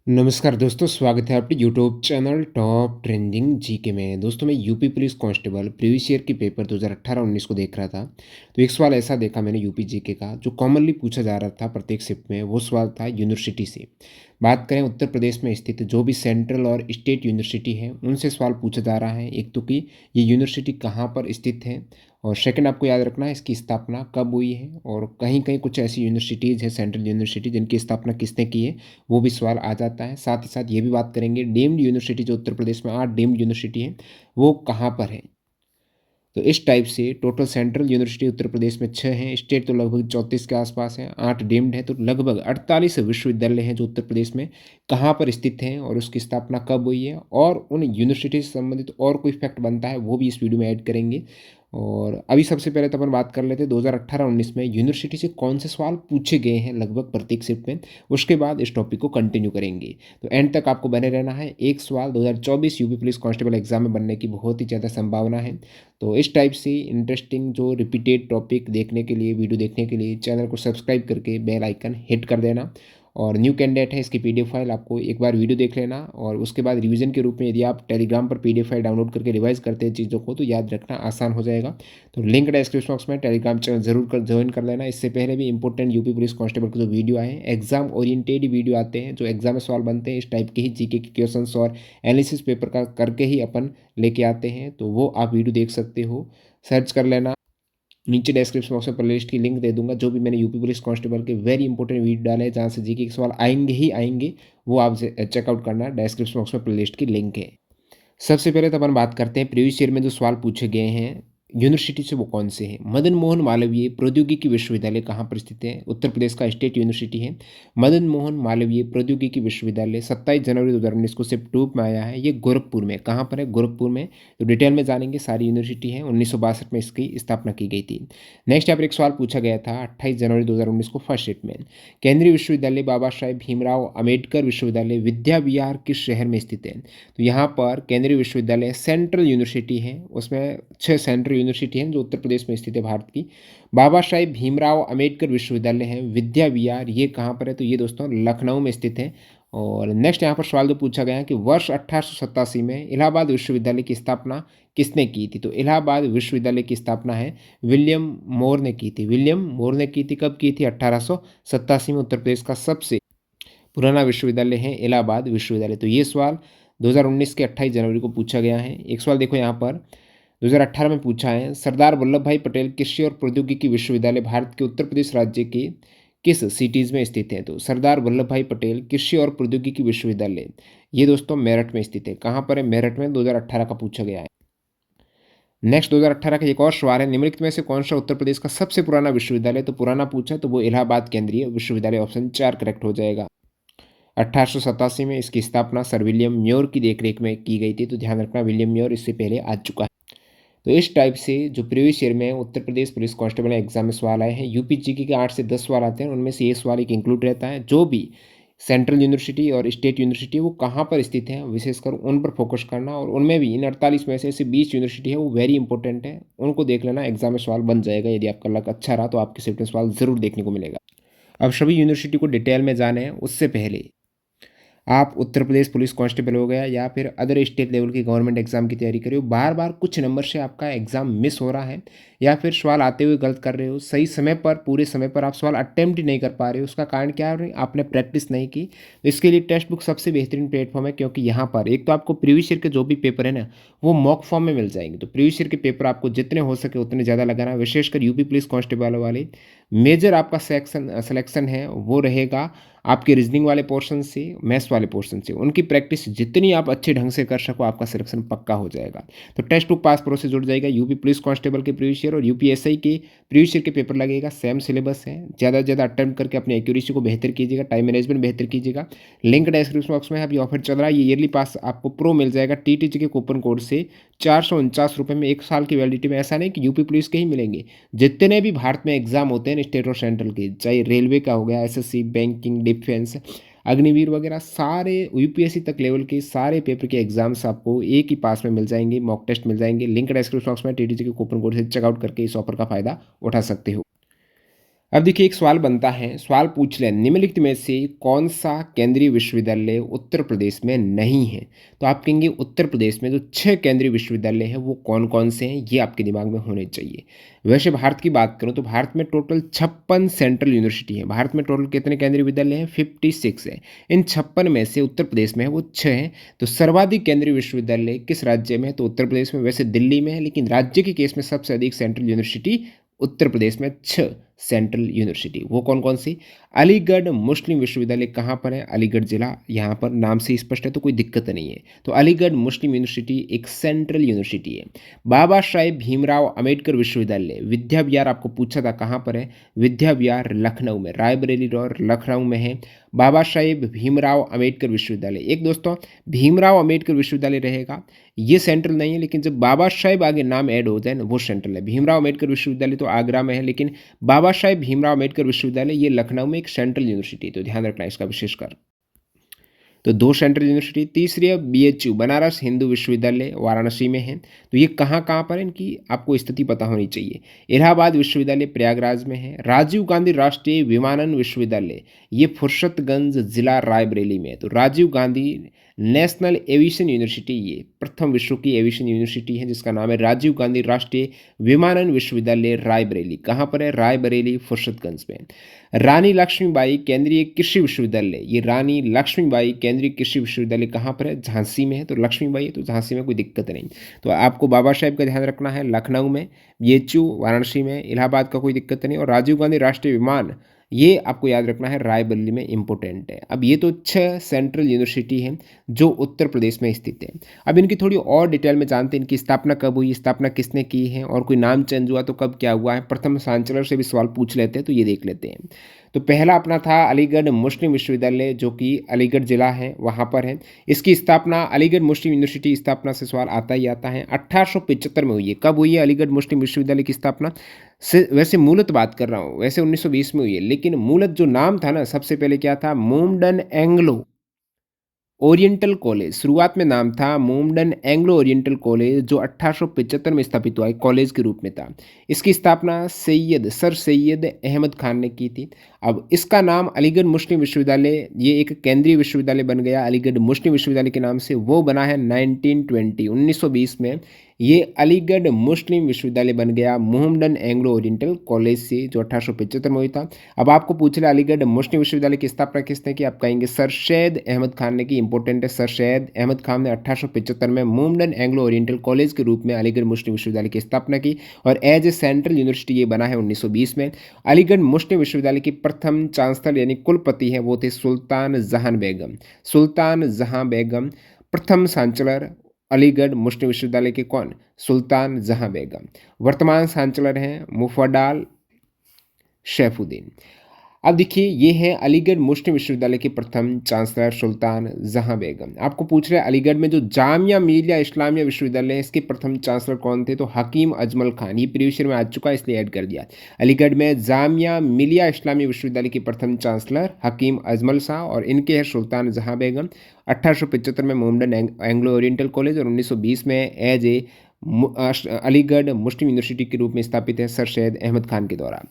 नमस्कार दोस्तों, स्वागत है आपके YouTube channel top trending GK में। दोस्तों मैं UP police constable previous year के पेपर 2018-19 को देख रहा था। तो एक सवाल ऐसा देखा मैंने यूपी जीके का जो कॉमनली पूछा जा रहा था प्रत्येक शिफ्ट में। वो सवाल था यूनिवर्सिटी से। बात करें उत्तर प्रदेश में स्थित जो भी सेंट्रल और स्टेट यूनिवर्सिटी है उनसे सवाल पूछा जा रहा है। एक तो कि ये यूनिवर्सिटी कहाँ पर स्थित है, और सेकंड आपको याद रखना है इसकी स्थापना कब हुई है। और कहीं कहीं कुछ ऐसी यूनिवर्सिटीज़ हैं सेंट्रल यूनिवर्सिटी जिनकी स्थापना किसने की है, वो भी सवाल आ जाता है। साथ ही साथ ये भी बात करेंगे डीम्ड यूनिवर्सिटी जो उत्तर प्रदेश में 8 डीम्ड यूनिवर्सिटी है, वो कहाँ पर है। तो इस टाइप से total central university Uttar Pradesh में 6 हैं, स्टेट तो लगभग 34 के आसपास हैं, 8 डीम्ड है, तो लगभग 48 विश्वविद्यालय हैं जो उत्तर प्रदेश में कहाँ पर स्थित हैं और उसकी स्थापना कब हुई है। और उन यूनिवर्सिटी से संबंधित और कोई फैक्ट बनता है वो भी इस वीडियो में ऐड करेंगे। और अभी सबसे पहले तो अपन बात कर लेते हैं 2018-19 में यूनिवर्सिटी से कौन से सवाल पूछे गए हैं लगभग प्रत्येक शिफ्ट में। उसके बाद इस टॉपिक को कंटिन्यू करेंगे। तो एंड तक आपको बने रहना है। एक सवाल 2024 यूपी पुलिस कांस्टेबल एग्जाम में बनने की बहुत ही ज़्यादा संभावना है। तो इस टाइप से इंटरेस्टिंग जो रिपीटेड टॉपिक देखने के लिए, वीडियो देखने के लिए चैनल को सब्सक्राइब करके बेल आइकन हिट कर देना। और न्यू कैंडिडेट है, इसकी पीडीएफ फाइल आपको एक बार वीडियो देख लेना, और उसके बाद रिवीजन के रूप में यदि आप टेलीग्राम पर पीडीएफ फाइल डाउनलोड करके रिवाइज करते हैं चीज़ों को, तो याद रखना आसान हो जाएगा। तो लिंक डिस्क्रिप्शन बॉक्स में, टेलीग्राम चैनल जरूर कर ज्वाइन कर लेना। इससे पहले भी इंपॉर्टेंट यूपी पुलिस कांस्टेबल के जो वीडियो आए हैं, एग्जाम ओरिएंटेड वीडियो आते हैं, जो एग्जाम में सवाल बनते हैं इस टाइप के ही जीके के क्वेश्चंस और एनालिसिस पेपर का करके ही अपन लेके आते हैं, तो वो आप वीडियो देख सकते हो, सर्च कर लेना। नीचे डिस्क्रिप्शन बॉक्स में प्लेलिस्ट की लिंक दे दूंगा। जो भी मैंने यूपी पुलिस कांस्टेबल के वेरी इंपॉर्टेंट वीडियो डाले हैं जहाँ से जीके के सवाल आएंगे ही आएंगे, वो आप चेकआउट करना। डिस्क्रिप्शन बॉक्स में प्लेलिस्ट की लिंक है। सबसे पहले तो अपन बात करते हैं प्रीवियस ईयर में जो सवाल पूछे गए हैं यूनिवर्सिटी से, वो कौन से हैं। मदन मोहन मालवीय प्रौद्योगिकी विश्वविद्यालय कहाँ पर स्थित है, उत्तर प्रदेश का स्टेट यूनिवर्सिटी है। मदन मोहन मालवीय प्रौद्योगिकी विश्वविद्यालय 27 जनवरी 2019 को शिफ्ट 2 में आया है। ये गोरखपुर में, कहाँ पर है, गोरखपुर में। तो डिटेल में जानेंगे, सारी यूनिवर्सिटी है। 1962 में इसकी स्थापना की गई थी। नेक्स्ट यहाँ पर एक सवाल पूछा गया था 28 जनवरी 2019 को फर्स्ट शिफ्ट में। केंद्रीय विश्वविद्यालय बाबा साहेब भीमराव अम्बेडकर विश्वविद्यालय विद्या विहार किस शहर में स्थित है। तो यहाँ पर केंद्रीय विश्वविद्यालय सेंट्रल यूनिवर्सिटी है, उसमें 6 सेंट्रल यूनिवर्सिटी हैं जो उत्तर प्रदेश में स्थित है भारत की। बाबा साहेब भीमराव अम्बेडकर विश्वविद्यालय है विद्या विहार, ये कहाँ पर है, तो ये दोस्तों लखनऊ में स्थित है। और नेक्स्ट यहाँ पर सवाल जो पूछा गया है कि वर्ष 1887 में इलाहाबाद विश्वविद्यालय की स्थापना किसने की थी। तो इलाहाबाद विश्वविद्यालय की स्थापना है विलियम मोर ने की थी। विलियम मोर ने की थी, कब की थी, 1887 में। उत्तर प्रदेश का सबसे पुराना विश्वविद्यालय है इलाहाबाद विश्वविद्यालय। तो ये सवाल 2019 के 28 जनवरी को पूछा गया है। एक सवाल देखो यहाँ पर 2018 में पूछा है, सरदार वल्लभ भाई पटेल कृषि और प्रौद्योगिकी विश्वविद्यालय भारत के उत्तर प्रदेश राज्य के किस सिटीज़ में स्थित है। तो सरदार वल्लभ भाई पटेल कृषि और प्रौद्योगिकी विश्वविद्यालय, ये दोस्तों मेरठ में स्थित है। कहाँ पर है, मेरठ में। 2018 का पूछा गया है। नेक्स्ट 2018 का एक और सवाल है, निम्नलिखित में से कौन सा उत्तर प्रदेश का सबसे पुराना विश्वविद्यालय। तो पुराना पूछा तो वो इलाहाबाद केंद्रीय विश्वविद्यालय, ऑप्शन 4 करेक्ट हो जाएगा। 1887 में इसकी स्थापना सर विलियम म्योर की देखरेख में की गई थी। तो ध्यान रखना, विलियम म्योर इससे पहले आ चुका है। तो इस टाइप से जो प्रीवियस ईयर में Uttar Pradesh police constable exam में सवाल आए हैं, यूपी जीके के 8 से 10 सवाल आते हैं, उनमें से ये सवाल एक इंक्लूड रहता है। जो भी सेंट्रल यूनिवर्सिटी और स्टेट यूनिवर्सिटी वो कहाँ पर स्थित है, विशेषकर उन पर फोकस करना। और उनमें भी इन 48 में से 20 यूनिवर्सिटी है वो वेरी इंपॉर्टेंट है, उनको देख लेना। एग्जाम में सवाल बन जाएगा, यदि आपका लक अच्छा रहा तो आपके शिफ्ट में सवाल जरूर देखने को मिलेगा। अब सभी यूनिवर्सिटी को डिटेल में जाने हैं उससे पहले, आप उत्तर प्रदेश पुलिस कांस्टेबल हो गया या फिर अदर स्टेट लेवल की गवर्नमेंट एग्जाम की तैयारी कर रहे हो, बार बार कुछ नंबर से आपका एग्जाम मिस हो रहा है, या फिर सवाल आते हुए गलत कर रहे हो, सही समय पर पूरे समय पर आप सवाल अटेम्प्ट ही नहीं कर पा रहे हो, उसका कारण क्या है, आपने प्रैक्टिस नहीं की। तो इसके लिए टेक्स्ट बुक सबसे बेहतरीन प्लेटफॉर्म है, क्योंकि यहाँ पर एक तो आपको प्रीवियस ईयर के जो भी पेपर है ना वो मॉक फॉर्म में मिल जाएंगे। तो प्रीवियस ईयर के पेपर आपको जितने हो सके उतने ज़्यादा लगाना, विशेषकर यूपी पुलिस कांस्टेबल वाले। मेजर आपका सिलेक्शन है वो रहेगा आपके रीजनिंग वाले पोर्शन से, मैथ्स वाले पोर्शन से। उनकी प्रैक्टिस जितनी आप अच्छे ढंग से कर सको, आपका सिलेक्शन पक्का हो जाएगा। तो टेस्ट बुक पास प्रोसेस जुड़ जाएगा। यूपी पुलिस कांस्टेबल के प्रीवियस ईयर और यूपीएसआई के प्रीवियस ईयर के पेपर लगेगा, सेम सिलेबस है। ज़्यादा से ज़्यादा अटेम्प्ट करके अपनी एक्यूरेसी को बेहतर कीजिएगा, टाइम मैनेजमेंट बेहतर कीजिएगा। लिंक डिस्क्रिप्शन बॉक्स में है, अभी ऑफर चल रहा है। ये ईयरली पास आपको प्रो मिल जाएगा टीटीजी के कूपन कोड से 449 रुपये में, 1 साल की वैलिडिटी में। ऐसा नहीं कि यूपी पुलिस के ही मिलेंगे, जितने भी भारत में एग्जाम होते हैं स्टेट और सेंट्रल के, चाहे रेलवे का हो गया, एसएससी, बैंकिंग, डिफेंस, अग्निवीर वगैरह, सारे यूपीएससी तक लेवल के सारे पेपर के एग्जाम्स आपको एक ही पास में मिल जाएंगे, मॉक टेस्ट मिल जाएंगे। लिंक डिस्क्रिप्शन बॉक्स में, टीटीजी के कूपन कोड से चेकआउट करके इस ऑफर का फायदा उठा सकते हो। अब देखिए एक सवाल बनता है, सवाल पूछ लें निम्नलिखित में से कौन सा केंद्रीय विश्वविद्यालय उत्तर प्रदेश में नहीं है? तो आप कहेंगे उत्तर प्रदेश में जो 6 केंद्रीय विश्वविद्यालय हैं वो कौन-कौन से हैं? ये आपके दिमाग में होने चाहिए। वैसे भारत की बात करूँ तो भारत में टोटल 56 सेंट्रल यूनिवर्सिटी हैं। भारत में टोटल कितने केंद्रीय विद्यालय हैं? 56 है। इन 56 में से उत्तर प्रदेश में है वो 6 हैं। तो सर्वाधिक केंद्रीय विश्वविद्यालय किस राज्य में है? तो उत्तर प्रदेश में, वैसे दिल्ली में है, लेकिन राज्य के केस में सबसे अधिक सेंट्रल यूनिवर्सिटी उत्तर प्रदेश में 6 सेंट्रल यूनिवर्सिटी। वो कौन-कौन सी? अलीगढ़ मुस्लिम विश्वविद्यालय कहाँ पर है? अलीगढ़ जिला, यहाँ पर नाम से ही स्पष्ट है तो कोई दिक्कत नहीं है। तो अलीगढ़ मुस्लिम यूनिवर्सिटी एक सेंट्रल यूनिवर्सिटी है। बाबा साहेब भीमराव अंबेडकर विश्वविद्यालय, विद्या विहार आपको पूछा था कहाँ पर है? विद्या विहार लखनऊ में, रायबरेली और लखनऊ में है। बाबा साहेब भीमराव अंबेडकर विश्वविद्यालय, एक दोस्तों भीमराव अंबेडकर विश्वविद्यालय रहेगा, ये सेंट्रल नहीं है, लेकिन जब बाबा साहेब आगे नाम ऐड हो जाए ना वो सेंट्रल है। भीमराव अंबेडकर विश्वविद्यालय तो आगरा में है, लेकिन बाबा साहेब भीमराव अंबेडकर विश्वविद्यालय ये लखनऊ में एक सेंट्रल यूनिवर्सिटी है, तो ध्यान रखना इसका विशेषकर। तो 2 सेंट्रल यूनिवर्सिटी, तीसरी है बीएचयू बनारस हिंदू विश्वविद्यालय वाराणसी में है। तो ये कहाँ-कहाँ पर है, इनकी आपको स्थिति पता होनी चाहिए। इलाहाबाद विश्वविद्यालय प्रयागराज में है। राजीव गांधी राष्ट्रीय विमानन विश्वविद्यालय ये फुर्सतगंज जिला रायबरेली में है। तो Rajiv Gandhi national aviation university ये प्रथम विश्व की एविएशन यूनिवर्सिटी है जिसका नाम है राजीव गांधी राष्ट्रीय विमानन विश्वविद्यालय रायबरेली। कहाँ पर है? रायबरेली फुर्सतगंज में। रानी लक्ष्मीबाई केंद्रीय कृषि विश्वविद्यालय, ये रानी लक्ष्मीबाई केंद्रीय कृषि विश्वविद्यालय कहाँ पर है? झांसी में है। तो लक्ष्मीबाई है तो झांसी में कोई दिक्कत नहीं। तो आपको बाबा साहेब का ध्यान रखना है लखनऊ में, बीएचयू वाराणसी में, इलाहाबाद का कोई दिक्कत नहीं, और राजीव गांधी राष्ट्रीय विमान ये आपको याद रखना है रायबरेली में, इंपॉर्टेंट है। अब ये तो 6 सेंट्रल यूनिवर्सिटी हैं जो उत्तर प्रदेश में स्थित है। अब इनकी थोड़ी और डिटेल में जानते हैं, इनकी स्थापना कब हुई, स्थापना किसने की है, और कोई नाम चेंज हुआ तो कब क्या हुआ है। प्रथम चांसलर से भी सवाल पूछ लेते हैं, तो ये देख लेते हैं। तो पहला अपना था अलीगढ़ मुस्लिम विश्वविद्यालय जो कि अलीगढ़ जिला है वहाँ पर है। इसकी स्थापना अलीगढ़ मुस्लिम यूनिवर्सिटी स्थापना से सवाल आता ही आता है, 1875 में हुई है। कब हुई है अलीगढ़ मुस्लिम विश्वविद्यालय की स्थापना? से वैसे मूलत बात कर रहा हूँ, वैसे 1920 में हुई है, लेकिन मूलत जो नाम था ना सबसे पहले क्या था? मोमडन एंग्लो ओरिएंटल कॉलेज। शुरुआत में नाम था मोमडन एंग्लो ओरिएंटल कॉलेज जो 1875 में स्थापित हुआ, एक कॉलेज के रूप में था। इसकी स्थापना सर सैयद अहमद खान ने की थी। अब इसका नाम अलीगढ़ मुस्लिम विश्वविद्यालय ये एक केंद्रीय विश्वविद्यालय बन गया अलीगढ़ मुस्लिम विश्वविद्यालय के नाम से, वो बना है 1920 में। ये अलीगढ़ मुस्लिम विश्वविद्यालय बन गया मोहम्मदन एंग्लो ओरिएंटल कॉलेज से जो 1875 में हुई था। अब आपको पूछ रहा अलीगढ़ मुस्लिम विश्वविद्यालय की स्थापना किसने की? आप कहेंगे सर सैयद अहमद खान ने की, इंपॉर्टेंट है। सर सैयद अहमद खान ने 1875 में मोहम्मदन एंग्लो ओरिएंटल कॉलेज के रूप में अलीगढ़ मुस्लिम विश्वविद्यालय की स्थापना की, और एज ए सेंट्रल यूनिवर्सिटी ये बना है 1920 में। अलीगढ़ मुस्लिम विश्वविद्यालय की प्रथम चांसलर यानी कुलपति हैं वो थे सुल्तान जहां बेगम। सुल्तान जहां बेगम प्रथम चांसलर अलीगढ़ मुस्लिम विश्वविद्यालय के कौन? सुल्तान जहां बेगम। वर्तमान चांसलर हैं मुफद्दल सैफुद्दीन। अब देखिए ये है अलीगढ़ मुस्लिम विश्वविद्यालय के प्रथम चांसलर सुल्तान जहां बेगम। आपको पूछ रहे हैं अलीगढ़ में जो जामिया मिलिया इस्लामिया विश्वविद्यालय है इसके प्रथम चांसलर कौन थे? तो हकीम अजमल खान। ये प्रीवियस ईयर में आ चुका है इसलिए ऐड कर दिया। अलीगढ़ में जामिया मिलिया इस्लामिया विश्वविद्यालय के प्रथम चांसलर हकीम अजमल शाह, और इनके हैं सुल्तान जहां बेगम। 1875 में मोहम्मदन एंग्लो ओरिएंटल कॉलेज, और 1920 में as a Aligarh Muslim university के रूप में स्थापित है सर सैयद अहमद खान के द्वारा।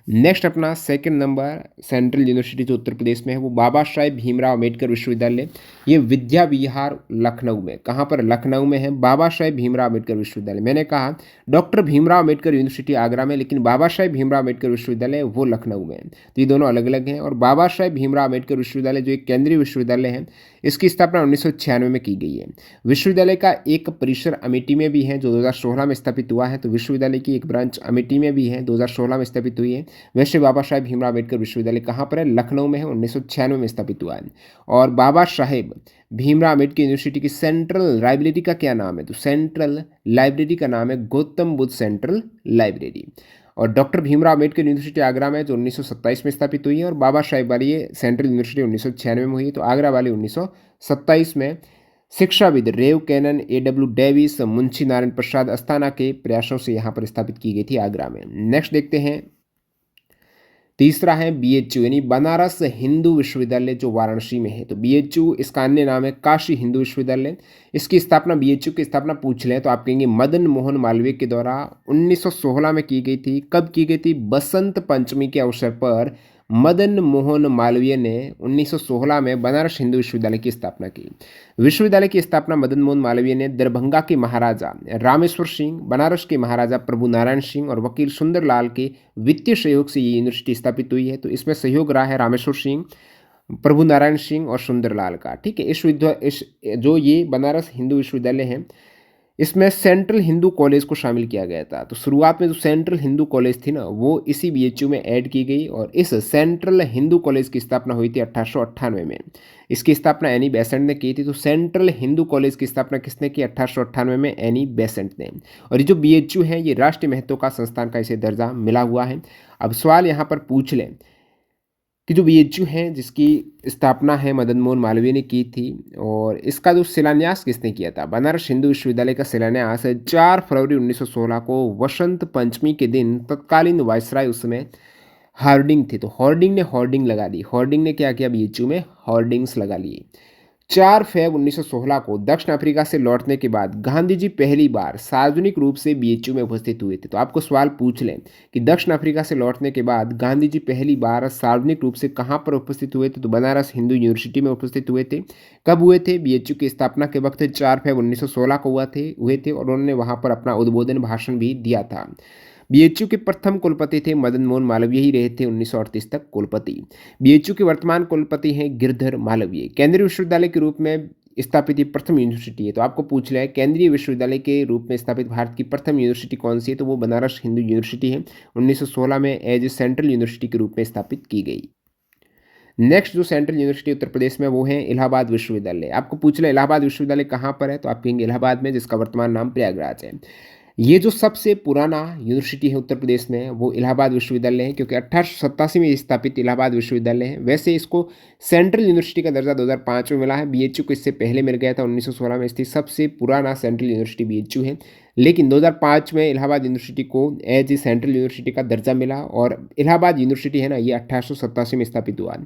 नेक्स्ट अपना सेकंड नंबर सेंट्रल यूनिवर्सिटी जो उत्तर प्रदेश में है वो बाबा साहेब भीमराव अम्बेडकर विश्वविद्यालय, ये विद्या विहार लखनऊ में। कहाँ पर? लखनऊ में है बाबा साहेब भीमराव अम्बेडकर विश्वविद्यालय। मैंने कहा डॉक्टर भीमराव अम्बेडकर यूनिवर्सिटी आगरा में, लेकिन बाबा साहेब भीमराव अम्बेडकर विश्वविद्यालय वो लखनऊ में है। तो ये दोनों अलग अलग हैं। और बाबा साहेब भीमराव अम्बेडकर विश्वविद्यालय जो एक केंद्रीय विश्वविद्यालय है इसकी स्थापना 1996 में की गई है। विश्वविद्यालय का एक परिसर अमेठी में भी है जो 2016 में स्थापित हुआ है। तो विश्वविद्यालय की एक ब्रांच अमेठी में भी है, 2016 में स्थापित हुई है। वैसे बाबा साहेब भीमराव अम्बेडकर विश्वविद्यालय कहाँ पर है? लखनऊ में है, 1996 में स्थापित हुआ है। और बाबा साहेब भीमराव अम्बेडकर यूनिवर्सिटी की सेंट्रल लाइब्रेरी का क्या नाम है? तो सेंट्रल लाइब्रेरी का नाम है गौतम बुद्ध सेंट्रल लाइब्रेरी। और डॉक्टर भीमराव अम्बेडकर यूनिवर्सिटी आगरा में जो 1927 में स्थापित हुई है, और बाबा साहेब वाली ये सेंट्रल यूनिवर्सिटी 1996 में हुई, तो आगरा वाली 1927 में। शिक्षाविद Rev Canon A.W. Davis Munshi Narayan Prasad Asthana के प्रयासों से यहाँ पर स्थापित की गई थी आगरा में। नेक्स्ट देखते हैं तीसरा है बीएचयू यानी बनारस हिंदू विश्वविद्यालय जो वाराणसी में है। तो बीएचयू इसका अन्य नाम है काशी हिंदू विश्वविद्यालय। इसकी स्थापना बीएचयू की स्थापना पूछ लें तो आप कहेंगे मदन मोहन मालवीय के द्वारा 1916 में की गई थी। कब की गई थी? बसंत पंचमी के अवसर पर मदन मोहन मालवीय ने 1916 में बनारस हिंदू विश्वविद्यालय की स्थापना की। विश्वविद्यालय की स्थापना मदन मोहन मालवीय ने दरभंगा के महाराजा रामेश्वर सिंह, बनारस के महाराजा प्रभु नारायण सिंह और वकील सुंदरलाल के वित्तीय सहयोग से ये यूनिवर्सिटी स्थापित हुई है। तो इसमें सहयोग रहा है रामेश्वर सिंह, प्रभु नारायण सिंह और सुंदरलाल का। ठीक है, इस जो ये बनारस हिंदू विश्वविद्यालय है इसमें सेंट्रल हिंदू कॉलेज को शामिल किया गया था। तो शुरुआत में जो सेंट्रल हिंदू कॉलेज थी ना वो इसी बीएचयू में ऐड की गई और इस सेंट्रल हिंदू कॉलेज की स्थापना हुई थी 1898 में। इसकी स्थापना एनी बेसेंट ने की थी। तो सेंट्रल हिंदू कॉलेज की स्थापना किसने की? 1898 में एनी बेसेंट ने। और ये जो बीएचयू है ये राष्ट्रीय महत्व का संस्थान का इसे दर्जा मिला हुआ है। अब सवाल यहाँ पर पूछ लें कि जो बीएचयू है जिसकी स्थापना है मदन मोहन मालवीय ने की थी और इसका जो शिलान्यास किसने किया था? बनारस हिंदू विश्वविद्यालय का शिलान्यास 4 फरवरी 1916 को वसंत पंचमी के दिन तत्कालीन वायसराय उसमें हार्डिंग थे। तो हार्डिंग ने होर्डिंग लगा दी। हार्डिंग ने क्या किया? बीएचयू में होर्डिंग्स लगा लिए। 4 फरवरी 1916 को दक्षिण अफ्रीका से लौटने के बाद गांधी जी पहली बार सार्वजनिक रूप से बीएचयू में उपस्थित हुए थे। तो आपको सवाल पूछ लें कि दक्षिण अफ्रीका से लौटने के बाद गांधी जी पहली बार सार्वजनिक रूप से कहाँ पर उपस्थित हुए थे? तो बनारस हिंदू यूनिवर्सिटी में उपस्थित हुए थे। कब हुए थे? बीएचयू की स्थापना के वक्त 4 फरवरी 1916 को हुए थे और उन्होंने वहाँ पर अपना उद्बोधन भाषण भी दिया था। बीएचयू के प्रथम कुलपति थे मदन मोहन मालवीय ही रहे थे 1938 तक कुलपति। बीएचयू के वर्तमान कुलपति हैं गिरधर मालवीय। केंद्रीय विश्वविद्यालय के रूप में स्थापित ये प्रथम यूनिवर्सिटी है। तो आपको पूछ लिया है केंद्रीय विश्वविद्यालय के रूप में स्थापित भारत की प्रथम यूनिवर्सिटी कौन सी है? तो वो बनारस हिंदू यूनिवर्सिटी है। 1916 में एज ए सेंट्रल यूनिवर्सिटी के रूप में स्थापित की गई। नेक्स्ट जो सेंट्रल यूनिवर्सिटी उत्तर प्रदेश में वो है इलाहाबाद विश्वविद्यालय। आपको पूछ लिया इलाहाबाद विश्वविद्यालय कहाँ पर है? तो आप कहेंगे इलाहाबाद में, जिसका वर्तमान नाम प्रयागराज है। ये जो सबसे पुराना यूनिवर्सिटी है उत्तर प्रदेश में वो इलाहाबाद विश्वविद्यालय है, क्योंकि 1887 में स्थापित इलाहाबाद विश्वविद्यालय है। वैसे इसको सेंट्रल यूनिवर्सिटी का दर्जा 2005 में मिला है। बीएचयू को इससे पहले मिल गया था। 1916 में स्थित सबसे पुराना सेंट्रल यूनिवर्सिटी बीएचयू है, लेकिन 2005 में इलाहाबाद यूनिवर्सिटी को एज ए सेंट्रल यूनिवर्सिटी का दर्जा मिला और इलाहाबाद यूनिवर्सिटी है ना ये 1887 में स्थापित हुआ।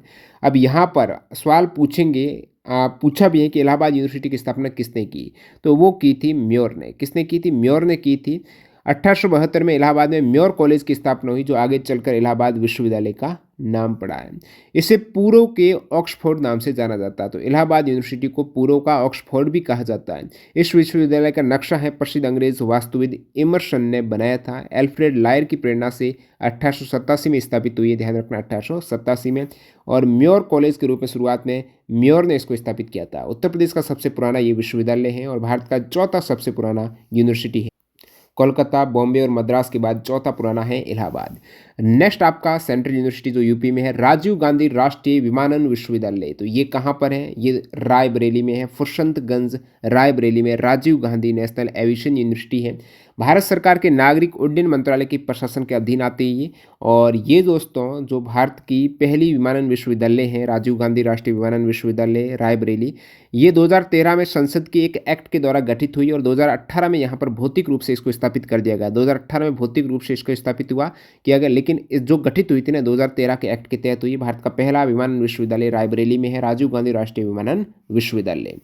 अब यहाँ पर सवाल पूछेंगे, पूछा भी है कि इलाहाबाद यूनिवर्सिटी की स्थापना किसने की? तो वो की थी म्योर ने। किसने की थी? म्योर ने की थी। 1872 में इलाहाबाद में म्योर कॉलेज की स्थापना हुई, जो आगे चलकर इलाहाबाद विश्वविद्यालय का नाम पड़ा है। इसे पूर्व के ऑक्सफोर्ड नाम से जाना जाता है। तो इलाहाबाद यूनिवर्सिटी को पूर्व का ऑक्सफोर्ड भी कहा जाता है। इस विश्वविद्यालय का नक्शा है प्रसिद्ध अंग्रेज वास्तुविद इमर्सन ने बनाया था। एल्फ्रेड लायर की प्रेरणा से 1887 में स्थापित हुई है, ध्यान रखना 1887 में। और म्योर कॉलेज के रूप में शुरुआत में म्योर ने इसको स्थापित किया था। उत्तर प्रदेश का सबसे पुराना ये विश्वविद्यालय है और भारत का चौथा सबसे पुराना यूनिवर्सिटी है। कोलकाता, बॉम्बे और मद्रास के बाद चौथा पुराना है इलाहाबाद। नेक्स्ट आपका सेंट्रल यूनिवर्सिटी जो यूपी में है, राजीव गांधी राष्ट्रीय विमानन विश्वविद्यालय। तो ये कहाँ पर है? ये रायबरेली में है। फुरसतगंज रायबरेली में Rajiv Gandhi national aviation university है। भारत सरकार के नागरिक उड्डयन मंत्रालय के प्रशासन के अधीन आते हैं ये। और ये दोस्तों जो भारत की पहली विमानन विश्वविद्यालय है राजीव गांधी राष्ट्रीय विमानन विश्वविद्यालय रायबरेली, ये 2013 में संसद के एक एक्ट के द्वारा गठित हुई और 2018 में यहाँ पर भौतिक रूप से इसको स्थापित कर दिया गया। 2018 में भौतिक रूप से इसको स्थापित किया गया, लेकिन जो गठित हुई थी ना 2013 के एक्ट के तहत हुई। भारत का पहला विमानन विश्वविद्यालय रायबरेली में है, राजीव गांधी राष्ट्रीय विमानन विश्वविद्यालय।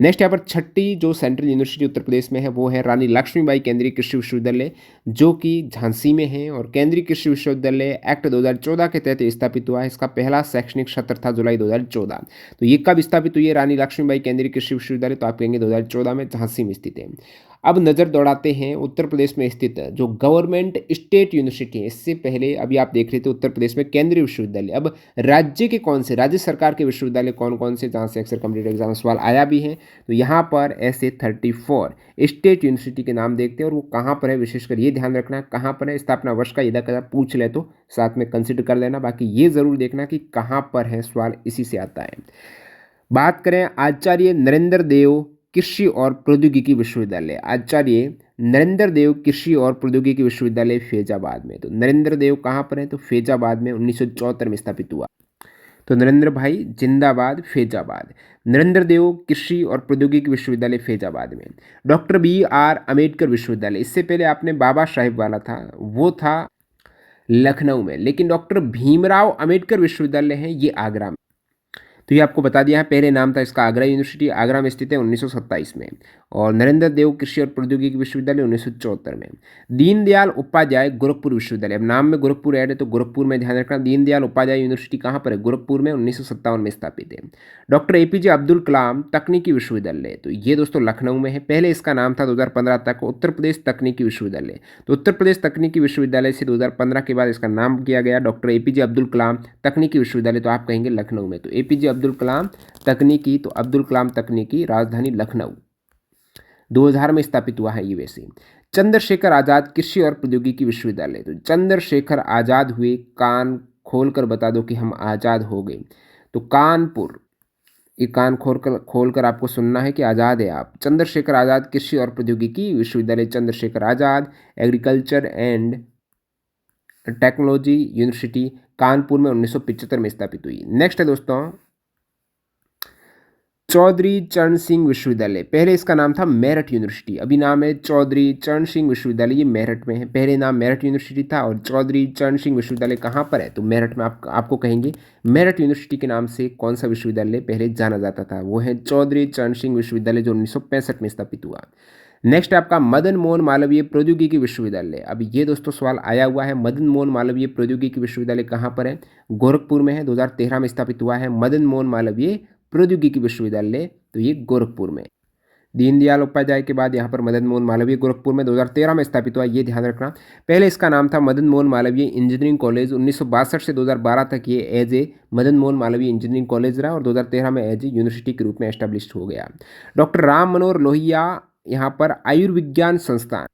नेक्स्ट यहाँ पर छठी जो सेंट्रल यूनिवर्सिटी उत्तर प्रदेश में है वो है रानी लक्ष्मीबाई केंद्रीय कृषि विश्वविद्यालय, जो कि झांसी में है और केंद्रीय कृषि विश्वविद्यालय एक्ट 2014 के तहत स्थापित हुआ है। इसका पहला शैक्षणिक सत्र था जुलाई 2014। तो ये कब स्थापित हुई है रानी लक्ष्मीबाई केंद्रीय कृषि विश्वविद्यालय? तो आप कहेंगे 2014 में झांसी में स्थित है। अब नज़र दौड़ाते हैं उत्तर प्रदेश में स्थित जो गवर्नमेंट स्टेट यूनिवर्सिटी है। इससे पहले अभी आप देख रहे थे उत्तर प्रदेश में केंद्रीय विश्वविद्यालय। अब राज्य के कौन से, राज्य सरकार के विश्वविद्यालय कौन कौन से, जहाँ से अक्सर कम्पिटेटिव एग्जाम सवाल आया भी है। तो यहाँ पर ऐसे 34 स्टेट यूनिवर्सिटी के नाम देखते हैं और वो कहाँ पर है, विशेषकर ये ध्यान रखना कहाँ पर है। स्थापना वर्ष का यदि कदा पूछ ले तो साथ में कंसिडर कर लेना, बाकी ये ज़रूर देखना कि कहाँ पर है, सवाल इसी से आता है। बात करें आचार्य नरेंद्र देव कृषि और प्रौद्योगिकी विश्वविद्यालय, आचार्य नरेंद्र देव कृषि और प्रौद्योगिकी विश्वविद्यालय फैजाबाद में। तो नरेंद्र देव कहाँ पर है? तो फैजाबाद में 1974 में स्थापित हुआ। तो नरेंद्र भाई जिंदाबाद फैजाबाद। नरेंद्र देव कृषि और प्रौद्योगिकी विश्वविद्यालय फैजाबाद में। डॉक्टर BR अम्बेडकर विश्वविद्यालय, इससे पहले आपने बाबा साहेब वाला था, वो था लखनऊ में, लेकिन डॉक्टर भीमराव अंबेडकर विश्वविद्यालय है ये आगरा में। तो ये आपको बता दिया है, पहले नाम था इसका आगरा यूनिवर्सिटी, आगरा में स्थित है 1927 में। और नरेंद्र देव कृषि और प्रौद्योगिकी विश्वविद्यालय 1974 में। दीनदयाल उपाध्याय गोरखपुर विश्वविद्यालय, अब नाम में गोरखपुर ऐड है तो गोरखपुर में ध्यान रखना। दीनदयाल उपाध्याय यूनिवर्सिटी कहाँ पर है? गोरखपुर में, 1957 में स्थापित है। डॉक्टर एपीजे अब्दुल कलाम तकनीकी विश्वविद्यालय, तो ये दोस्तों लखनऊ में है। पहले इसका नाम था 2015 तक उत्तर प्रदेश तकनीकी विश्वविद्यालय। तो उत्तर प्रदेश तकनीकी विश्वविद्यालय से 2015 के बाद इसका नाम किया गया डॉक्टर एपीजे अब्दुल कलाम तकनीकी विश्वविद्यालय, तो आप कहेंगे लखनऊ में। तो एपीजे अब्दुल कलाम तकनीकी, तो अब्दुल कलाम तकनीकी, राजधानी लखनऊ, 2000 में स्थापित हुआ है ये। वैसे चंद्रशेखर आजाद कृषि और प्रौद्योगिकी विश्वविद्यालय, तो चंद्रशेखर आजाद हुए, कान खोलकर बता दो कि हम आजाद हो गए। तो कानपुर, ये कान खोलकर आपको सुनना है कि आज़ाद है आप। चंद्रशेखर आज़ाद कृषि और प्रौद्योगिकी विश्वविद्यालय, Chandrashekhar Azad Agriculture and Technology University, Kanpur में 1975 में स्थापित हुई। नेक्स्ट है दोस्तों चौधरी चरण सिंह विश्वविद्यालय, पहले इसका नाम था मेरठ यूनिवर्सिटी, अभी नाम है चौधरी चरण सिंह विश्वविद्यालय, ये मेरठ में है। पहले नाम मेरठ यूनिवर्सिटी था और चौधरी चरण सिंह विश्वविद्यालय कहाँ पर है? तो मेरठ में। आपको कहेंगे मेरठ यूनिवर्सिटी के नाम से कौन सा विश्वविद्यालय पहले जाना जाता था? वो है चौधरी चरण सिंह विश्वविद्यालय, जो 1965 में स्थापित हुआ। नेक्स्ट आपका मदन मोहन मालवीय प्रौद्योगिकी विश्वविद्यालय, अब ये दोस्तों सवाल आया हुआ है, मदन मोहन मालवीय प्रौद्योगिकी विश्वविद्यालय कहाँ पर है? गोरखपुर में है, 2013 में स्थापित हुआ है मदन मोहन मालवीय प्रौद्योगिकी विश्वविद्यालय, तो ये गोरखपुर में। दीनदयाल उपाध्याय के बाद यहाँ पर मदन मोहन मालवीय गोरखपुर में 2013 में स्थापित हुआ, ये ध्यान रखना। पहले इसका नाम था मदन मोहन मालवीय इंजीनियरिंग कॉलेज, 1962 से 2012 तक ये as a Madan Mohan Malaviya engineering college रहा और 2013 में एज ए यूनिवर्सिटी के रूप में एस्टेब्लिश हो गया। डॉक्टर राम मनोहर लोहिया यहाँ पर आयुर्विज्ञान संस्थान,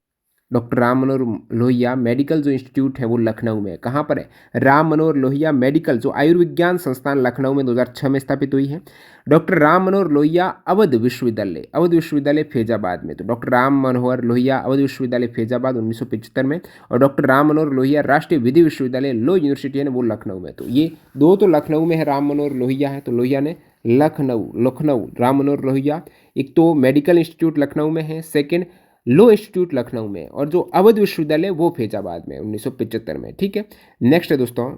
डॉक्टर राम मनोहर लोहिया मेडिकल जो इंस्टीट्यूट है वो लखनऊ में, कहाँ पर है? राम मनोहर लोहिया मेडिकल जो आयुर्विज्ञान संस्थान लखनऊ में 2006 में स्थापित हुई है। डॉक्टर राम मनोहर लोहिया अवध विश्वविद्यालय, अवध विश्वविद्यालय फैजाबाद में, तो डॉक्टर राम मनोहर लोहिया अवध विश्वविद्यालय फैजाबाद 1975 में। और डॉक्टर राम मनोहर लोहिया राष्ट्रीय विधि विश्वविद्यालय लो यूनिवर्सिटी है वो लखनऊ में। तो ये दो तो लखनऊ में है, राम मनोहर लोहिया है, तो लोहिया ने लखनऊ राम मनोहर लोहिया, एक तो मेडिकल इंस्टीट्यूट लखनऊ में है, सेकेंड लो इंस्टीट्यूट लखनऊ में, और जो अवध विश्वविद्यालय वो फैजाबाद में 1975 में। ठीक है। नेक्स्ट है दोस्तों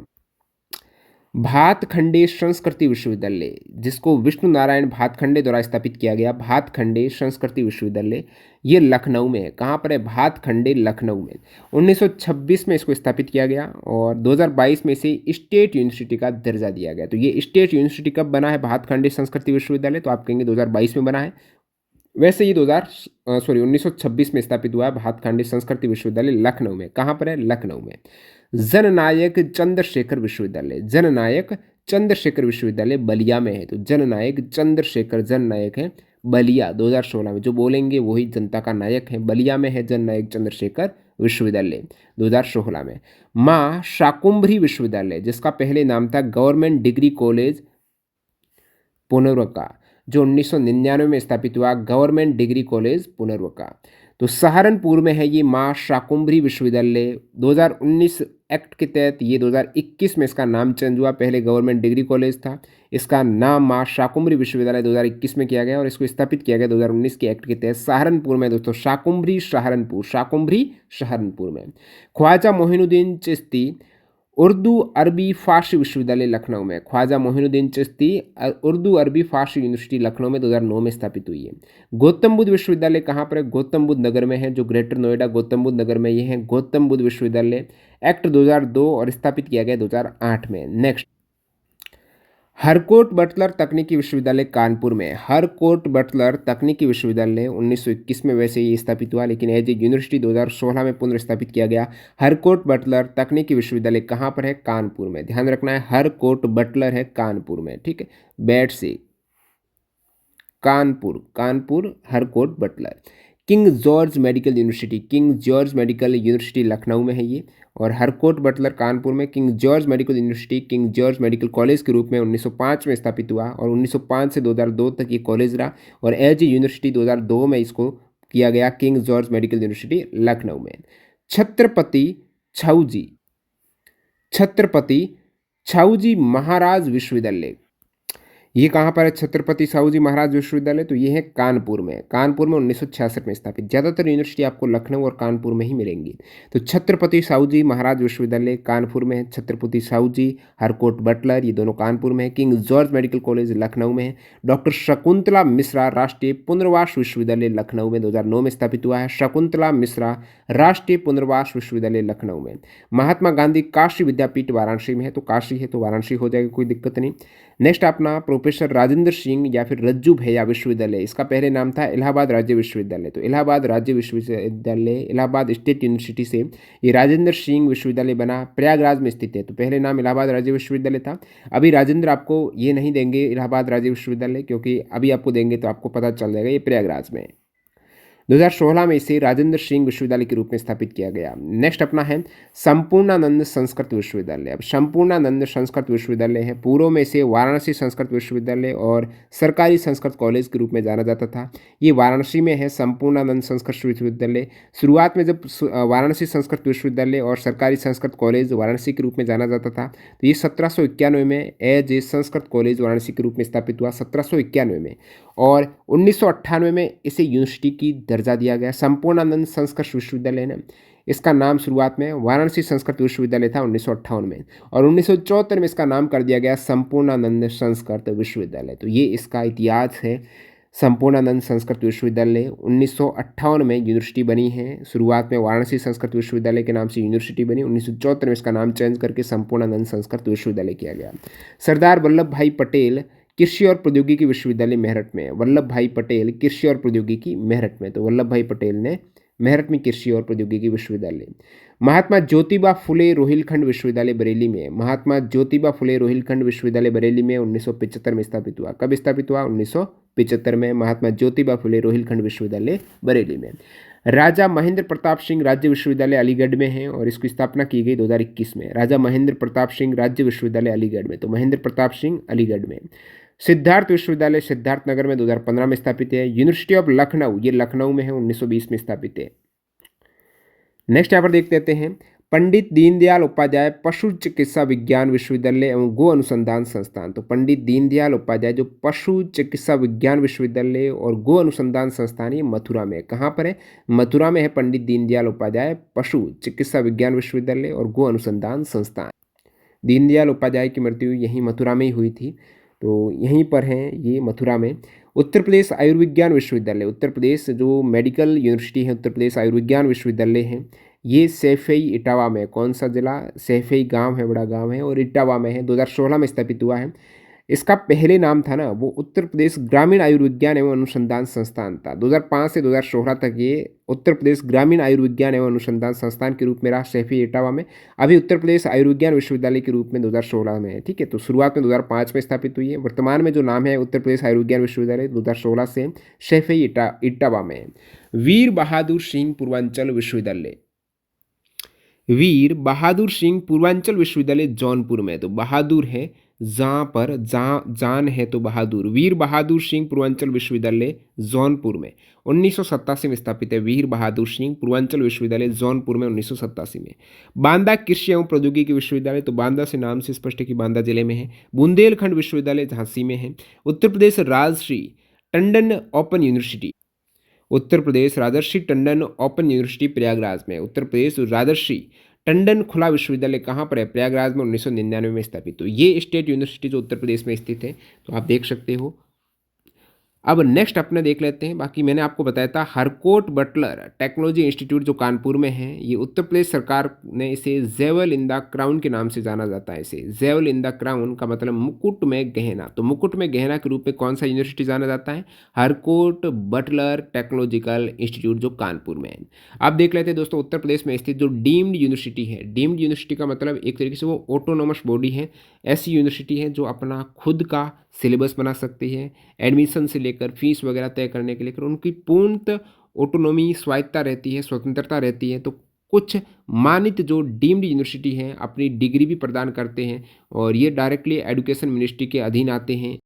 भातखंडे संस्कृति विश्वविद्यालय, जिसको विष्णु नारायण भातखंडे द्वारा स्थापित किया गया, भातखंडे संस्कृति विश्वविद्यालय, ये लखनऊ में है। कहाँ पर है? भातखंडे लखनऊ में। 1926 में इसको स्थापित किया गया और 2022 में इसे स्टेट यूनिवर्सिटी का दर्जा दिया गया। तो ये स्टेट यूनिवर्सिटी कब बना है भातखंडे संस्कृति विश्वविद्यालय? तो आप कहेंगे 2022 में बना है। वैसे ये 1926 में स्थापित हुआ है भातखंडे संस्कृति विश्वविद्यालय लखनऊ में। कहाँ पर है? लखनऊ में। जननायक चंद्रशेखर विश्वविद्यालय, जननायक चंद्रशेखर विश्वविद्यालय बलिया में है। तो जननायक चंद्रशेखर, जननायक है बलिया, 2016 में, जो बोलेंगे वही जनता का नायक है। बलिया में है जननायक चंद्रशेखर विश्वविद्यालय 2016 में। माँ शाकुंभरी विश्वविद्यालय, जिसका पहले नाम था गवर्नमेंट डिग्री कॉलेज पुनर्वका, जो 1999 में स्थापित हुआ, गवर्नमेंट डिग्री कॉलेज पुनर्वका। तो सहारनपुर में है ये माँ शाकुंभरी विश्वविद्यालय। 2019 एक्ट के तहत ये 2021 में इसका नाम चेंज हुआ, पहले गवर्नमेंट डिग्री कॉलेज था, इसका नाम माँ शाकुंभरी विश्वविद्यालय 2021 में किया गया और इसको स्थापित किया गया 2019 के एक्ट के तहत सहारनपुर में। दोस्तों शाकुंभरी सहारनपुर में। ख्वाजा मोइनुद्दीन चिश्ती उर्दू अरबी फारसी विश्वविद्यालय लखनऊ में, ख्वाजा मोइनुद्दीन चिश्ती उर्दू अरबी फारसी यूनिवर्सिटी लखनऊ में 2009 में स्थापित हुई है। गौतम बुद्ध विश्वविद्यालय कहाँ पर है? गौतम बुद्ध नगर में है, जो ग्रेटर नोएडा गौतम बुद्ध नगर में ये है गौतम बुद्ध विश्वविद्यालय। एक्ट 2002 और स्थापित किया गया 2008 में। नेक्स्ट हरकोट बटलर तकनीकी विश्वविद्यालय कानपुर में, हरकोट बटलर तकनीकी विश्वविद्यालय 1921 में वैसे ये स्थापित हुआ, लेकिन एज ए यूनिवर्सिटी 2016 में पुनर्स्थापित किया गया। हरकोट बटलर तकनीकी विश्वविद्यालय कहाँ पर है? कानपुर में। ध्यान रखना है हरकोट बटलर है कानपुर में। ठीक है, बैठ से Kanpur Harcourt Buttler. King George medical university, king George medical university Lucknow में है ये, और हरकोट बटलर कानपुर में। King George medical university king George medical college के रूप में 1905 में स्थापित हुआ और 1905 से 2002 तक ये कॉलेज रहा, और एज ए यूनिवर्सिटी 2002 में इसको किया गया king George medical university Lucknow में। छत्रपति छाऊजी महाराज विश्वविद्यालय, ये कहाँ पर है छत्रपति साहू जी महाराज विश्वविद्यालय? तो ये है कानपुर में। कानपुर में 1966 में स्थापित। ज़्यादातर यूनिवर्सिटी आपको लखनऊ और कानपुर में ही मिलेंगी। तो छत्रपति साहू जी महाराज विश्वविद्यालय कानपुर में है। छत्रपति साहू जी, हरकोट बटलर, ये दोनों कानपुर में है। King George medical college Lucknow में है। डॉक्टर शकुंतला मिश्रा राष्ट्रीय पुनर्वास विश्वविद्यालय लखनऊ में 2009 में स्थापित हुआ है। शकुंतला मिश्रा राष्ट्रीय पुनर्वास विश्वविद्यालय लखनऊ में। महात्मा गांधी काशी विद्यापीठ वाराणसी में है। तो काशी है तो वाराणसी हो जाएगा, कोई दिक्कत नहीं। नेक्स्ट अपना प्रोफेसर राजेंद्र सिंह या फिर रज्जू भैया विश्वविद्यालय, इसका पहले नाम था इलाहाबाद राज्य विश्वविद्यालय। तो इलाहाबाद राज्य विश्वविद्यालय इलाहाबाद स्टेट यूनिवर्सिटी से ये राजेंद्र सिंह विश्वविद्यालय बना, प्रयागराज में स्थित है। तो पहले नाम इलाहाबाद राज्य विश्वविद्यालय था। अभी राजेंद्र आपको ये नहीं देंगे इलाहाबाद राज्य विश्वविद्यालय, क्योंकि अभी आपको देंगे तो आपको पता चल जाएगा ये प्रयागराज में है। 2016 में इसे राजेंद्र सिंह विश्वविद्यालय के रूप में स्थापित किया गया। नेक्स्ट अपना है संपूर्णानंद संस्कृत विश्वविद्यालय। अब संपूर्णानंद संस्कृत विश्वविद्यालय है। पूर्व में इसे वाराणसी संस्कृत विश्वविद्यालय और सरकारी संस्कृत कॉलेज के रूप में जाना जाता था। ये वाराणसी में है संपूर्णानंद संस्कृत विश्वविद्यालय। शुरुआत में जब वाराणसी संस्कृत विश्वविद्यालय और सरकारी संस्कृत कॉलेज वाराणसी के रूप में जाना जाता था, तो ये 1791 में as a Sanskrit college Varanasi के रूप में स्थापित हुआ, 1791 में। और 1998 में इसे यूनिवर्सिटी की दर्जा दिया गया। संपूर्णानंद संस्कृत विश्वविद्यालय ने इसका नाम शुरुआत में वाराणसी संस्कृत विश्वविद्यालय था 1958 में, और 1974 में इसका नाम कर दिया गया संपूर्णानंद संस्कृत विश्वविद्यालय। तो ये इसका इतिहास है। संपूर्णानंद संस्कृत विश्वविद्यालय 1958 में यूनिवर्सिटी बनी है। शुरुआत में वाराणसी संस्कृत विश्वविद्यालय के नाम से यूनिवर्सिटी बनी। 1974 में इसका नाम चेंज करके संपूर्णानंद संस्कृत विश्वविद्यालय किया गया। सरदार वल्लभ भाई पटेल कृषि और प्रौद्योगिकी विश्वविद्यालय मेरठ में। वल्लभ भाई पटेल कृषि और प्रौद्योगिकी मेरठ में। तो वल्लभ भाई पटेल ने मेरठ में कृषि और प्रौद्योगिकी विश्वविद्यालय। महात्मा ज्योतिबा फुले रोहिलखंड विश्वविद्यालय बरेली में। महात्मा ज्योतिबा फुले रोहिलखंड विश्वविद्यालय बरेली में 1975 में स्थापित हुआ। कब स्थापित हुआ? 1975 में महात्मा ज्योतिबा फुले रोहिलखंड विश्वविद्यालय बरेली में। राजा महेंद्र प्रताप सिंह राज्य विश्वविद्यालय अलीगढ़ में है और इसकी स्थापना की गई 2021 में। राजा महेंद्र प्रताप सिंह राज्य विश्वविद्यालय अलीगढ़ में। तो महेंद्र प्रताप सिंह अलीगढ़ में। सिद्धार्थ विश्वविद्यालय सिद्धार्थनगर में 2015 में स्थापित है। यूनिवर्सिटी ऑफ लखनऊ, ये लखनऊ में है, 1920 में स्थापित है। नेक्स्ट यहाँ पर देख लेते हैं पंडित दीनदयाल उपाध्याय पशु चिकित्सा विज्ञान विश्वविद्यालय एवं गो अनुसंधान संस्थान। तो पंडित दीनदयाल उपाध्याय जो पशु चिकित्सा विज्ञान विश्वविद्यालय और गो अनुसंधान संस्थान, ये मथुरा में है। कहाँ पर है? मथुरा में है पंडित दीनदयाल उपाध्याय पशु चिकित्सा विज्ञान विश्वविद्यालय और गो अनुसंधान संस्थान। दीनदयाल उपाध्याय की मृत्यु यहीं मथुरा में ही हुई थी, तो यहीं पर हैं ये मथुरा में। उत्तर प्रदेश आयुर्विज्ञान विश्वविद्यालय, उत्तर प्रदेश जो मेडिकल यूनिवर्सिटी है उत्तर प्रदेश आयुर्विज्ञान विश्वविद्यालय है, ये सैफई इटावा में। कौन सा जिला? सैफई गांव है, बड़ा गांव है, और इटावा में है। 2016 में स्थापित हुआ है। इसका पहले नाम था ना वो उत्तर प्रदेश ग्रामीण आयुर्विज्ञान एवं अनुसंधान संस्थान था। 2005 से 2016 तक ये उत्तर प्रदेश ग्रामीण आयुर्विज्ञान एवं अनुसंधान संस्थान के रूप में रहा सैफई इटावा में। अभी उत्तर प्रदेश आयुर्विज्ञान विश्वविद्यालय के रूप में 2016 में है। ठीक है, तो शुरुआत में 2005 में स्थापित हुई है। वर्तमान में जो नाम है उत्तर प्रदेश आयुर्विज्ञान विश्वविद्यालय 2016 से सैफई इटावा में है। वीर बहादुर सिंह पूर्वांचल विश्वविद्यालय, वीर बहादुर सिंह पूर्वांचल विश्वविद्यालय जौनपुर में। तो बहादुर है जहाँ पर जान है तो बहादुर। वीर बहादुर सिंह पूर्वांचल विश्वविद्यालय जौनपुर में 1987 में स्थापित है। वीर बहादुर सिंह पूर्वांचल विश्वविद्यालय जौनपुर में 1987 में। बांदा कृषि एवं प्रौद्योगिकी विश्वविद्यालय, तो बांदा से नाम से स्पष्ट है कि बांदा जिले में है। बुंदेलखंड विश्वविद्यालय झांसी में है। उत्तर प्रदेश राजश्री टंडन ओपन यूनिवर्सिटी, उत्तर प्रदेश राजर्षि टंडन ओपन यूनिवर्सिटी प्रयागराज में। उत्तर प्रदेश राजर्षि टंडन खुला विश्वविद्यालय कहाँ पर है? प्रयागराज में 1999 में स्थापित। तो ये स्टेट यूनिवर्सिटी जो उत्तर प्रदेश में स्थित है, तो आप देख सकते हो। अब नेक्स्ट अपने देख लेते हैं। बाकी मैंने आपको बताया था हरकोट बटलर टेक्नोलॉजी इंस्टीट्यूट जो कानपुर में है, ये उत्तर प्रदेश सरकार ने इसे जेवल इन द क्राउन के नाम से जाना जाता है। इसे जेवल इन द क्राउन का मतलब मुकुट में गहना। तो मुकुट में गहना के रूप में कौन सा यूनिवर्सिटी जाना जाता है? हरकोट बटलर टेक्नोलॉजिकल इंस्टीट्यूट जो कानपुर में है। आप देख लेते हैं दोस्तों, उत्तर प्रदेश में स्थित जो डीम्ड यूनिवर्सिटी है, डीम्ड यूनिवर्सिटी का मतलब एक तरीके से वो ऑटोनोमस बॉडी है। ऐसी यूनिवर्सिटी है जो अपना खुद का सिलेबस बना सकती है, एडमिशन से लेकर फीस वगैरह तय करने के लेकर उनकी पूर्ण ऑटोनॉमी, स्वायत्ता रहती है, स्वतंत्रता रहती है। तो कुछ मानित जो डीम्ड यूनिवर्सिटी हैं अपनी डिग्री भी प्रदान करते हैं और ये डायरेक्टली एजुकेशन मिनिस्ट्री के अधीन आते हैं।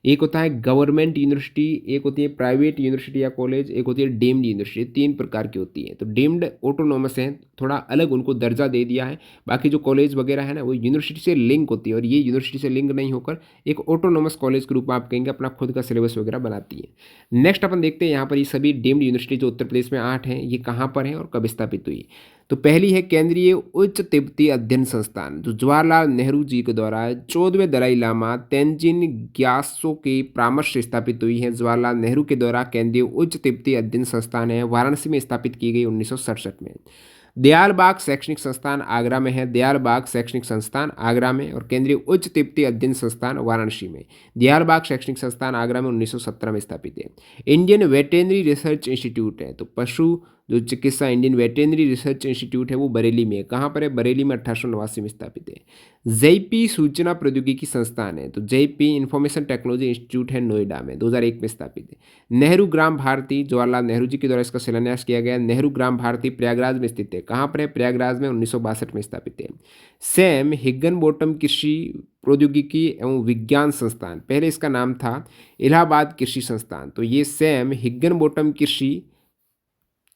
एक होता है गवर्नमेंट यूनिवर्सिटी, एक होती है प्राइवेट यूनिवर्सिटी या कॉलेज, एक होती है डीम्ड यूनिवर्सिटी। 3 प्रकार की होती है। तो डीम्ड ऑटोनॉमस है, थोड़ा अलग उनको दर्जा दे दिया है। बाकी जो कॉलेज वगैरह है ना, वो यूनिवर्सिटी से लिंक होती है, और ये यूनिवर्सिटी से लिंक नहीं होकर एक ऑटोनॉमस कॉलेज के रूप में आप कहेंगे, अपना खुद का सिलेबस वगैरह बनाती है। नेक्स्ट अपन देखते हैं यहाँ पर ये सभी डीम्ड यूनिवर्सिटी जो उत्तर प्रदेश में 8 हैं, ये कहाँ पर हैं और कब स्थापित हुई। तो पहली है केंद्रीय उच्च तिब्बती अध्ययन संस्थान, जो जवाहरलाल नेहरू जी के द्वारा 14वें दलाई लामा तेंजिन ग्यात्सो के परामर्श से स्थापित हुई है। जवाहरलाल नेहरू के द्वारा केंद्रीय उच्च तिब्बती अध्ययन संस्थान है, वाराणसी में स्थापित की गई 1967 में। दयालबाग शैक्षणिक संस्थान आगरा में है, दयालबाग शैक्षणिक संस्थान आगरा में, और केंद्रीय उच्च तिब्बती अध्ययन संस्थान वाराणसी में। दयालबाग शैक्षणिक संस्थान आगरा में 1917 में स्थापित है। इंडियन वेटेनरी रिसर्च इंस्टीट्यूट है, तो पशु जो चिकित्सा इंडियन वेटेनरी रिसर्च इंस्टीट्यूट है वो बरेली में है। कहाँ पर है? बरेली में 1889 में स्थापित है। जेपी सूचना प्रौद्योगिकी संस्थान है, तो जेपी इंफॉर्मेशन टेक्नोलॉजी इंस्टीट्यूट है नोएडा में, 2001 में स्थापित है। नेहरू ग्राम भारती, जवाहरलाल नेहरू जी के द्वारा इसका शिलान्यास किया गया। नेहरू ग्राम भारती प्रयागराज में स्थित है। कहाँ पर है? प्रयागराज में, 1962 में स्थापित है। सैम हिग्गनबॉटम कृषि प्रौद्योगिकी एवं विज्ञान संस्थान, पहले इसका नाम था इलाहाबाद कृषि संस्थान, तो ये सैम हिग्गनबॉटम कृषि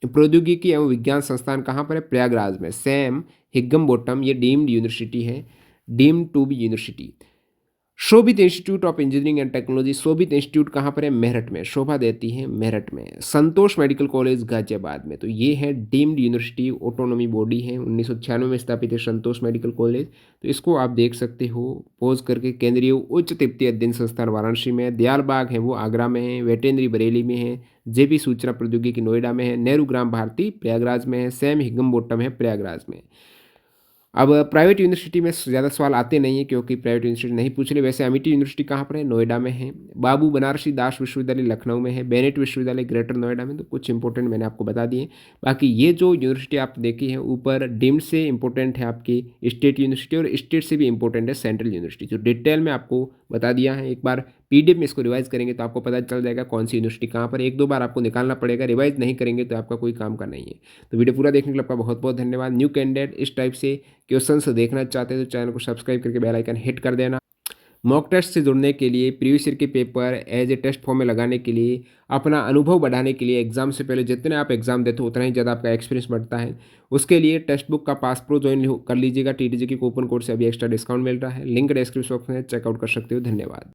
प्रौद्योगिकी एवं विज्ञान संस्थान कहाँ पर है? प्रयागराज में। सैम हिग्गनबॉटम ये डीम्ड यूनिवर्सिटी है, deemed to be university. Shobhit institute of engineering and technology, Shobhit institute कहाँ पर है? मेरठ में, शोभा देती है मेरठ में। संतोष मेडिकल कॉलेज गाजियाबाद में, तो ये है डीम्ड यूनिवर्सिटी, ऑटोनॉमी बॉडी है, 1996 में स्थापित है संतोष मेडिकल कॉलेज। तो इसको आप देख सकते हो पॉज करके। केंद्रीय उच्च तिब्बती अध्ययन संस्थान वाराणसी में है, दयालबाग है वो आगरा में है, वेटेनरी बरेली में है, जेपी सूचना प्रौद्योगिकी नोएडा में है, नेहरू ग्राम भारती प्रयागराज में है, सैम हिग्गनबॉटम है प्रयागराज में। अब प्राइवेट यूनिवर्सिटी में ज़्यादा सवाल आते नहीं है, क्योंकि प्राइवेट यूनिवर्सिटी नहीं पूछ रहे। वैसे अमिटी यूनिवर्सिटी कहाँ पर है? नोएडा में है। बाबू बनारसी दास विश्वविद्यालय लखनऊ में है, बेनेट विश्वविद्यालय ग्रेटर नोएडा में। तो कुछ इंपॉर्टेंट मैंने आपको बता दिए। बाकी ये जो यूनिवर्सिटी आप देखी है ऊपर, डीम्ड से इंपॉर्टेंट है आपकी स्टेट यूनिवर्सिटी, और स्टेट से भी इंपॉर्टेंट है सेंट्रल यूनिवर्सिटी, जो डिटेल में आपको बता दिया है। एक बार पीडीएफ में इसको रिवाइज करेंगे तो आपको पता चल जाएगा कौन सी यूनिवर्सिटी कहाँ पर। एक दो बार आपको निकालना पड़ेगा, रिवाइज नहीं करेंगे तो आपका कोई काम का नहीं है। तो वीडियो पूरा देखने के लिए आपका बहुत बहुत धन्यवाद। न्यू कैंडिडेट इस टाइप से क्वेश्चंस देखना चाहते हैं तो चैनल को सब्सक्राइब करके बेल आइकन हिट कर देना। मॉक टेस्ट से जुड़ने के लिए, प्रीवियस ईयर के paper as a test form में लगाने के लिए, अपना अनुभव बढ़ाने के लिए, एग्जाम से पहले जितने आप एग्जाम देते हो उतना ही ज़्यादा आपका एक्सपीरियंस बढ़ता है। उसके लिए टेक्स्ट बुक का पास प्रो ज्वाइन कर लीजिएगा। टीटीजी के कूपन कोड से अभी एक्स्ट्रा डिस्काउंट मिल रहा है। लिंक डिस्क्रिप्शन बॉक्स में चेकआउट कर सकते हो। धन्यवाद।